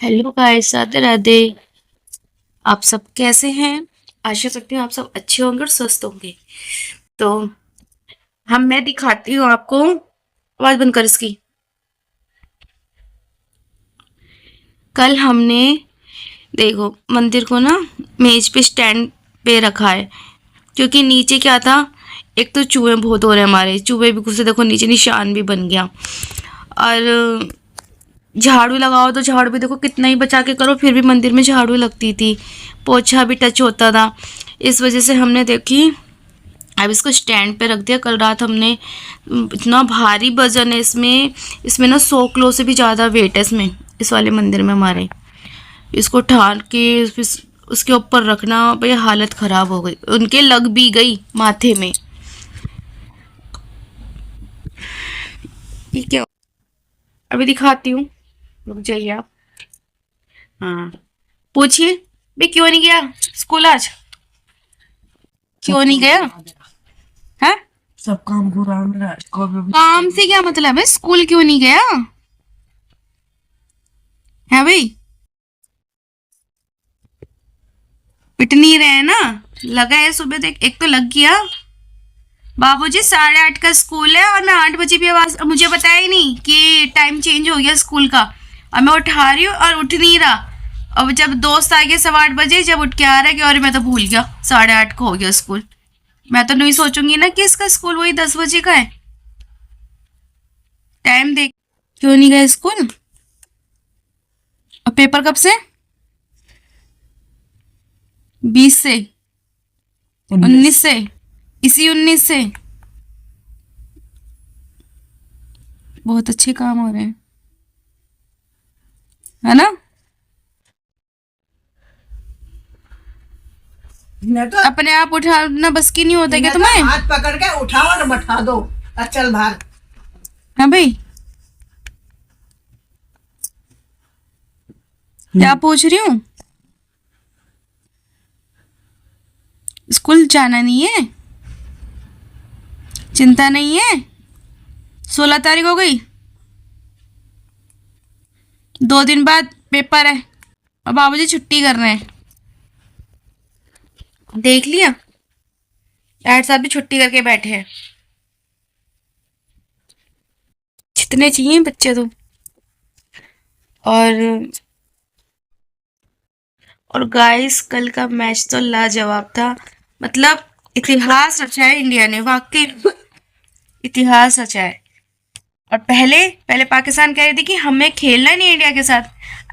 Hello guys, Radhe Radhe. आप सब कैसे हैं? आशा करती हूँ आप सब अच्छे होंगे और स्वस्थ होंगे। तो मैं दिखाती हूँ आपको। आवाज बंद कर इसकी। कल हमने, देखो, मंदिर को ना मेज पे स्टैंड पे रखा है, क्योंकि नीचे क्या था, एक तो चूहे बहुत हो रहे हैं, हमारे चूहे भी घुसे, देखो नीचे निशान भी बन गया। और झाड़ू लगाओ तो झाड़ू भी देखो कितना ही बचा के करो, फिर भी मंदिर में झाड़ू लगती थी, पोछा भी टच होता था। इस वजह से हमने देखी, अब इसको स्टैंड पे रख दिया। कल रात हमने, इतना भारी वजन है इसमें, इसमें ना 100 किलो से भी ज़्यादा वेट है इसमें, इस वाले मंदिर में हमारे। इसको ठान के उसके ऊपर रखना, भाई हालत ख़राब हो गई, उनके लग भी गई माथे में। ठीक है, अभी दिखाती हूँ, रुक जाइए आप। हाँ, पूछिए भाई, क्यों नहीं गया स्कूल आज? क्यों नहीं गया? है, सब काम पूरा मेरा काम से क्या मतलब है? स्कूल क्यों नहीं गया है भाई? पिट नहीं रहे ना? लगा है सुबह, देख एक तो लग गया। बाबूजी 8:30 का स्कूल है और मैं 8 बजे भी आवाज, मुझे बताया ही नहीं कि टाइम चेंज हो गया स्कूल का। और मैं उठा रही हूँ और उठ नहीं रहा। अब जब दोस्त आ गया 8:15 जब उठ के आ रहा है कि अरे मैं तो भूल गया 8:30 को हो गया स्कूल। मैं तो नहीं सोचूंगी ना कि इसका स्कूल वही 10 बजे का है। टाइम देख, क्यों नहीं गए स्कूल? और पेपर कब से? 20 से? 19 से? इसी 19 से? बहुत अच्छे काम हो रहे हैं, है ना? मैं तो अपने आप उठाना बस की नहीं होता क्या मैं तो तुम्हें? हाथ पकड़ के उठाओ और बैठा दो। चल बाहर। हाँ भाई, क्या पूछ रही हूँ? स्कूल जाना नहीं है? चिंता नहीं है? 16 तारीख हो गई, 2 दिन बाद पेपर है और बाबूजी छुट्टी कर रहे हैं। देख लिया, डैड साहब भी छुट्टी करके बैठे हैं। जितने चाहिए बच्चे तो। और गाइस, कल का मैच तो लाजवाब था। मतलब इतिहास रचा है इंडिया ने, वाकई इतिहास रचा है। और पहले पहले पाकिस्तान कह रही थी कि हमें खेलना नहीं है इंडिया के साथ।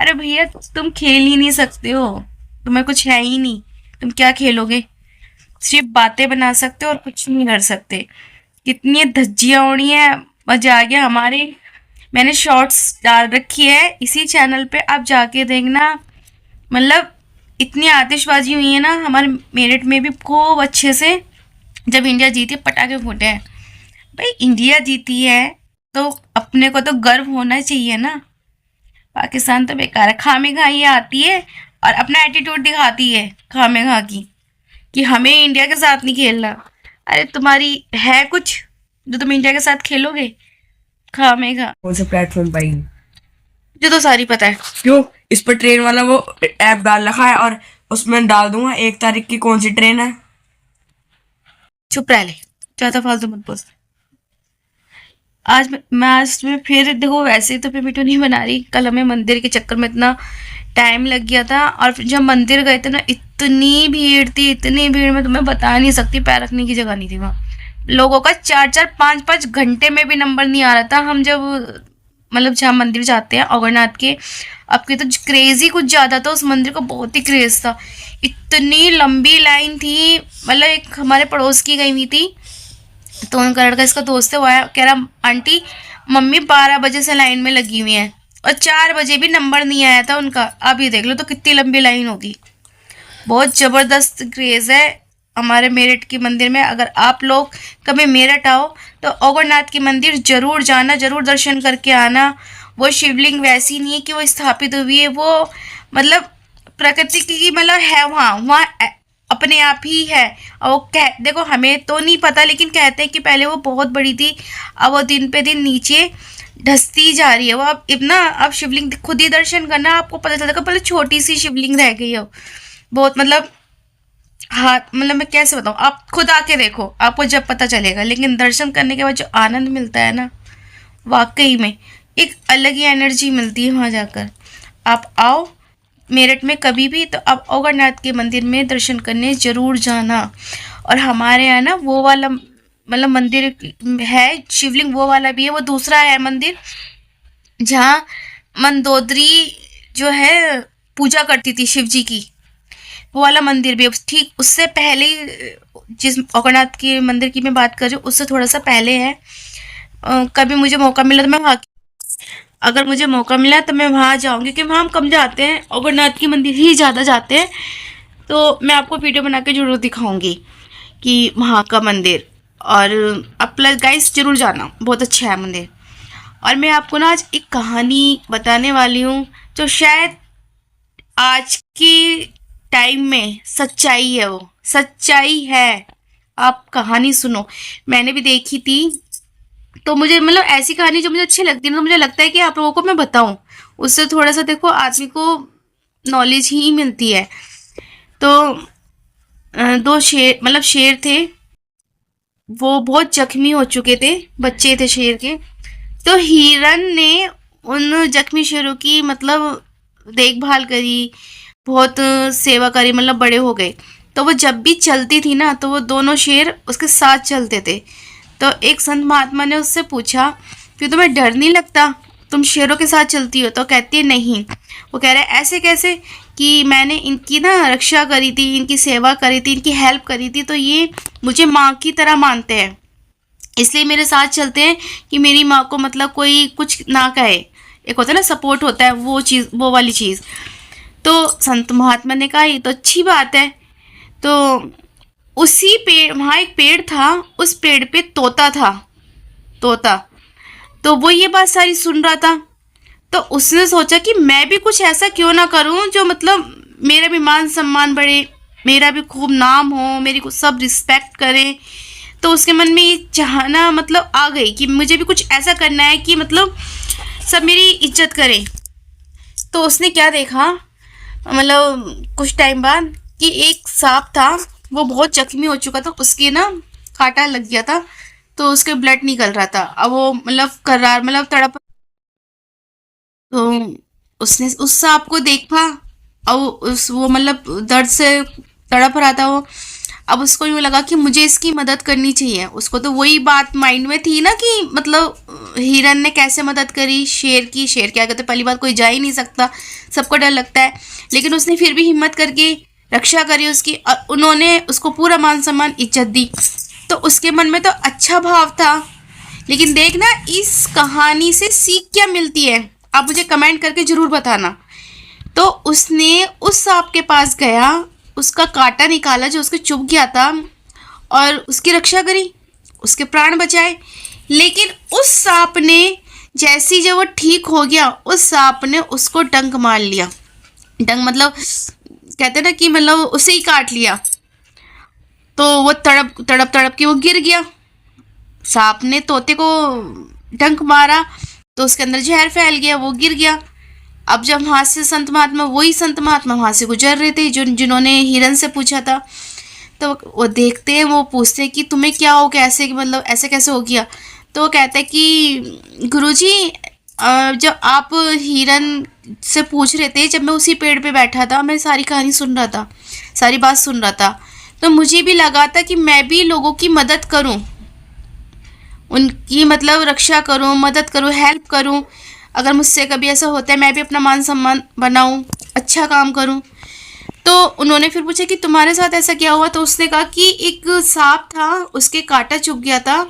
अरे भैया, तुम खेल ही नहीं सकते हो, तुम्हें कुछ है ही नहीं, तुम क्या खेलोगे? सिर्फ बातें बना सकते हो और कुछ नहीं कर सकते। कितनी धज्जियां उड़ी हैं, मजा आ गया हमारे। मैंने शॉर्ट्स डाल रखी है इसी चैनल पे, आप जाके देखना। मतलब इतनी आतिशबाजी हुई है ना हमारे मेरठ में भी खूब अच्छे से, जब इंडिया जीती, पटाखे फूटे हैं। भाई इंडिया जीती है तो अपने को तो गर्व होना चाहिए ना। पाकिस्तान तो बेकार है, खामे खा ये आती है और अपना एटीट्यूड दिखाती है खामे खा की, कि हमें इंडिया के साथ नहीं खेलना। अरे तुम्हारी है कुछ जो तुम इंडिया के साथ खेलोगे? खामे खा। कौन से प्लेटफॉर्म पर? मुझे तो सारी पता है। क्यों? इस पर ट्रेन वाला वो ऐप डाल रखा है और उसमें डाल दूंगा 1 तारीख की कौन सी ट्रेन है। चुप रह ले, ज्यादा फालतू मत बोल। आज में फिर देखो, वैसे तो फिर वीडियो नहीं बना रही, कल हमें मंदिर के चक्कर में इतना टाइम लग गया था। और फिर जब मंदिर गए थे ना, इतनी भीड़ थी, इतनी भीड़ में तुम्हें बता नहीं सकती, पैर रखने की जगह नहीं थी वहाँ। लोगों का 4-4 5-5 घंटे में भी नंबर नहीं आ रहा था। हम जब, मतलब जहाँ मंदिर जाते हैं अमरनाथ के, आपके तो क्रेज ही कुछ ज़्यादा था, उस मंदिर का बहुत ही क्रेज था। इतनी लंबी लाइन थी, मतलब एक हमारे पड़ोस की गई हुई थी, तो उनका लड़का, इसका दोस्त है, वो आया, कह रहा आंटी मम्मी 12 बजे से लाइन में लगी हुई हैं और 4 बजे भी नंबर नहीं आया था उनका। अब ये देख लो तो कितनी लंबी लाइन होगी। बहुत ज़बरदस्त क्रेज़ है हमारे मेरठ के मंदिर में। अगर आप लोग कभी मेरठ आओ तो अमरनाथ की मंदिर ज़रूर जाना, ज़रूर दर्शन करके आना। वो शिवलिंग वैसी नहीं है कि वो स्थापित हुई है, वो मतलब प्रकृति की, मतलब है वहाँ, अपने आप ही है। और वो देखो हमें तो नहीं पता, लेकिन कहते हैं कि पहले वो बहुत बड़ी थी, अब वो दिन पे दिन नीचे ढसती जा रही है वो। अब इतना, अब शिवलिंग खुद ही दर्शन करना, आपको पता चलेगा। पहले छोटी सी शिवलिंग रह गई है बहुत, मतलब हाँ, मतलब मैं कैसे बताऊँ, आप खुद आके देखो, आपको जब पता चलेगा। लेकिन दर्शन करने के बाद जो आनंद मिलता है ना, वाकई में एक अलग ही एनर्जी मिलती है वहाँ जाकर। आप आओ मेरठ में कभी भी, तो आप ओगरनाथ के मंदिर में दर्शन करने ज़रूर जाना। और हमारे यहाँ ना वो वाला मतलब मंदिर है, शिवलिंग वो वाला भी है, वो दूसरा है मंदिर जहाँ मंदोदरी जो है पूजा करती थी शिव जी की, वो वाला मंदिर भी है। ठीक उससे पहले जिस ओगरनाथ के मंदिर की मैं बात कर रही हूँ, उससे थोड़ा सा पहले है। कभी मुझे मौका मिला तो मैं वहाँ, अगर मुझे मौका मिला तो मैं वहाँ जाऊँगी, क्योंकि वहाँ हम कम जाते हैं, ओगरनाथ की मंदिर ही ज़्यादा जाते हैं। तो मैं आपको वीडियो बना के ज़रूर दिखाऊँगी कि वहाँ का मंदिर। और अब प्लस गाइस ज़रूर जाना, बहुत अच्छा है मंदिर। और मैं आपको ना आज एक कहानी बताने वाली हूँ जो शायद आज की टाइम में सच्चाई है, वो सच्चाई है। आप कहानी सुनो, मैंने भी देखी थी। तो मुझे मतलब ऐसी कहानी जो मुझे अच्छी लगती है ना, तो मुझे लगता है कि आप लोगों को मैं बताऊं, उससे थोड़ा सा देखो आदमी को नॉलेज ही मिलती है। तो दो शेर, मतलब शेर थे, वो बहुत जख्मी हो चुके थे, बच्चे थे शेर के। तो हिरन ने उन जख्मी शेरों की मतलब देखभाल करी, बहुत सेवा करी, मतलब बड़े हो गए। तो वो जब भी चलती थी ना, तो वो दोनों शेर उसके साथ चलते थे। तो एक संत महात्मा ने उससे पूछा कि तुम्हें डर नहीं लगता, तुम शेरों के साथ चलती हो? तो कहती है नहीं। वो कह रहे ऐसे कैसे? कि मैंने इनकी ना रक्षा करी थी, इनकी सेवा करी थी, इनकी हेल्प करी थी, तो ये मुझे माँ की तरह मानते हैं, इसलिए मेरे साथ चलते हैं कि मेरी माँ को मतलब कोई कुछ ना कहे। एक होता है ना सपोर्ट होता है, वो चीज़, वो वाली चीज़। तो संत महात्मा ने कहा ये तो अच्छी बात है। तो उसी पेड़, वहाँ एक पेड़ था, उस पेड़ पे तोता था, तोता। तो वो ये बात सारी सुन रहा था। तो उसने सोचा कि मैं भी कुछ ऐसा क्यों ना करूं जो मतलब मेरा भी मान सम्मान बढ़े, मेरा भी खूब नाम हो, मेरी को सब रिस्पेक्ट करें। तो उसके मन में ये चाहना मतलब आ गई कि मुझे भी कुछ ऐसा करना है कि मतलब सब मेरी इज्जत करें। तो उसने क्या देखा, मतलब कुछ टाइम बाद, कि एक सांप था, वो बहुत जख्मी हो चुका था, उसके ना कांटा लग गया था, तो उसके ब्लड निकल रहा था। अब वो मतलब करार, मतलब तड़प। तो उसने उस सांप को देखा, और उस वो मतलब दर्द से तड़प रहा था वो। अब उसको यूँ लगा कि मुझे इसकी मदद करनी चाहिए। उसको तो वही बात माइंड में थी ना कि मतलब हिरन ने कैसे मदद करी शेर की, शेर क्या कहते, पहली बात कोई जा ही नहीं सकता, सबको डर लगता है। लेकिन उसने फिर भी हिम्मत करके रक्षा करी उसकी, और उन्होंने उसको पूरा मान सम्मान इज्जत दी। तो उसके मन में तो अच्छा भाव था। लेकिन देखना इस कहानी से सीख क्या मिलती है, आप मुझे कमेंट करके ज़रूर बताना। तो उसने उस सांप के पास गया, उसका कांटा निकाला जो उसके चुभ गया था, और उसकी रक्षा करी, उसके प्राण बचाए। लेकिन उस सांप ने, जैसी जब वो ठीक हो गया, उस सांप ने उसको डंक मार लिया। डंक मतलब कहते हैं ना कि मतलब उसे ही काट लिया। तो वो तड़प तड़प तड़प के वो गिर गया। सांप ने तोते को डंक मारा, तो उसके अंदर जहर फैल गया, वो गिर गया। अब जब वहाँ से संत महात्मा, वही संत महात्मा वहाँ से गुजर रहे थे जिन्होंने हिरन से पूछा था, तो वो देखते हैं, वो पूछते हैं कि तुम्हें क्या हो, कैसे, मतलब ऐसे कैसे हो गया? तो वो कहते हैं कि गुरुजी, जब आप हिरन से पूछ रहे थे, जब मैं उसी पेड़ पे बैठा था, मैं सारी कहानी सुन रहा था, सारी बात सुन रहा था, तो मुझे भी लगा था कि मैं भी लोगों की मदद करूं, उनकी मतलब रक्षा करूं, मदद करूं, हेल्प करूं। अगर मुझसे कभी ऐसा होता है, मैं भी अपना मान सम्मान बनाऊं, अच्छा काम करूं। तो उन्होंने फिर पूछा कि तुम्हारे साथ ऐसा क्या हुआ? तो उसने कहा कि एक सांप था, उसके कांटा चुभ गया था,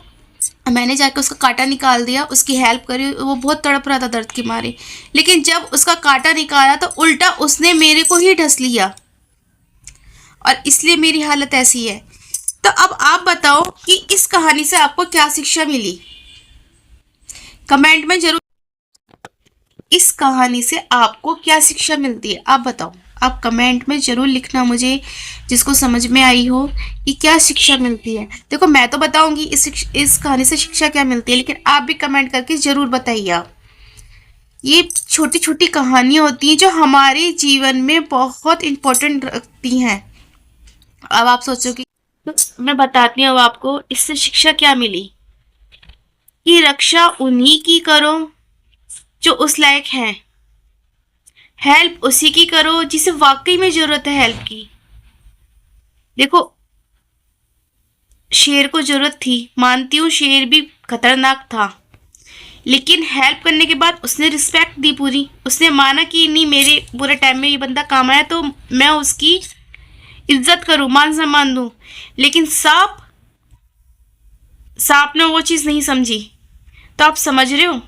मैंने जाकर उसका कांटा निकाल दिया, उसकी हेल्प करी, वो बहुत तड़प रहा था दर्द के मारे। लेकिन जब उसका कांटा निकाला तो उल्टा उसने मेरे को ही ढस लिया, और इसलिए मेरी हालत ऐसी है। तो अब आप बताओ कि इस कहानी से आपको क्या शिक्षा मिली, कमेंट में जरूर। इस कहानी से आपको क्या शिक्षा मिलती है, आप बताओ। आप कमेंट में ज़रूर लिखना मुझे, जिसको समझ में आई हो कि क्या शिक्षा मिलती है। देखो मैं तो बताऊंगी इस कहानी से शिक्षा क्या मिलती है, लेकिन आप भी कमेंट करके ज़रूर बताइए। आप ये छोटी छोटी कहानियाँ होती हैं जो हमारे जीवन में बहुत इम्पोर्टेंट रखती हैं। अब आप सोचोगे तो मैं बताती हूँ अब आपको इससे शिक्षा क्या मिली, कि रक्षा उन्हीं की करो जो उस लायक हैं, हेल्प उसी की करो जिसे वाकई में जरूरत है हेल्प की। देखो शेर को जरूरत थी, मानती हूँ शेर भी खतरनाक था, लेकिन हेल्प करने के बाद उसने रिस्पेक्ट दी पूरी। उसने माना कि नहीं मेरे बुरे टाइम में ये बंदा काम आया तो मैं उसकी इज्जत करूं, मान सम्मान दूं। लेकिन सांप सांप ने वो चीज़ नहीं समझी। तो आप समझ रहे हो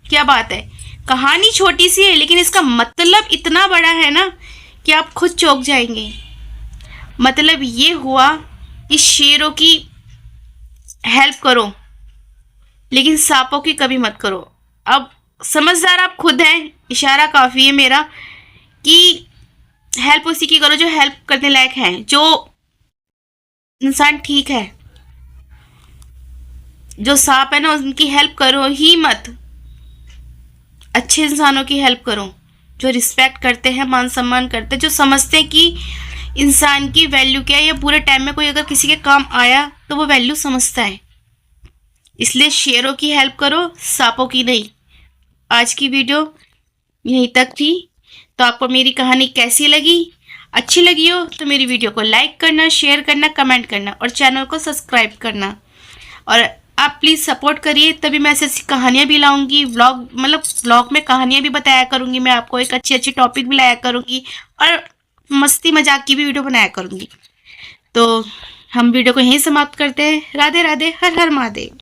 क्या बात है। कहानी छोटी सी है लेकिन इसका मतलब इतना बड़ा है ना कि आप खुद चौंक जाएंगे। मतलब ये हुआ कि शेरों की हेल्प करो लेकिन सांपों की कभी मत करो। अब समझदार आप खुद हैं, इशारा काफ़ी है मेरा कि हेल्प उसी की करो जो हेल्प करने लायक है, जो इंसान ठीक है। जो सांप है ना उनकी हेल्प करो ही मत, अच्छे इंसानों की हेल्प करो जो रिस्पेक्ट करते हैं, मान सम्मान करते हैं, जो समझते हैं कि इंसान की वैल्यू क्या है, या बुरे टाइम में कोई अगर किसी के काम आया तो वो वैल्यू समझता है। इसलिए शेरों की हेल्प करो, सांपों की नहीं। आज की वीडियो यहीं तक थी। तो आपको मेरी कहानी कैसी लगी? अच्छी लगी हो तो मेरी वीडियो को लाइक करना, शेयर करना, कमेंट करना और चैनल को सब्सक्राइब करना। और आप प्लीज़ सपोर्ट करिए, तभी मैं ऐसी कहानियाँ भी लाऊंगी। व्लॉग में कहानियाँ भी बताया करूँगी मैं आपको, एक अच्छी अच्छी टॉपिक भी लाया करूँगी और मस्ती मजाक की भी वीडियो बनाया करूँगी। तो हम वीडियो को यहीं समाप्त करते हैं। राधे राधे, हर हर महादेव।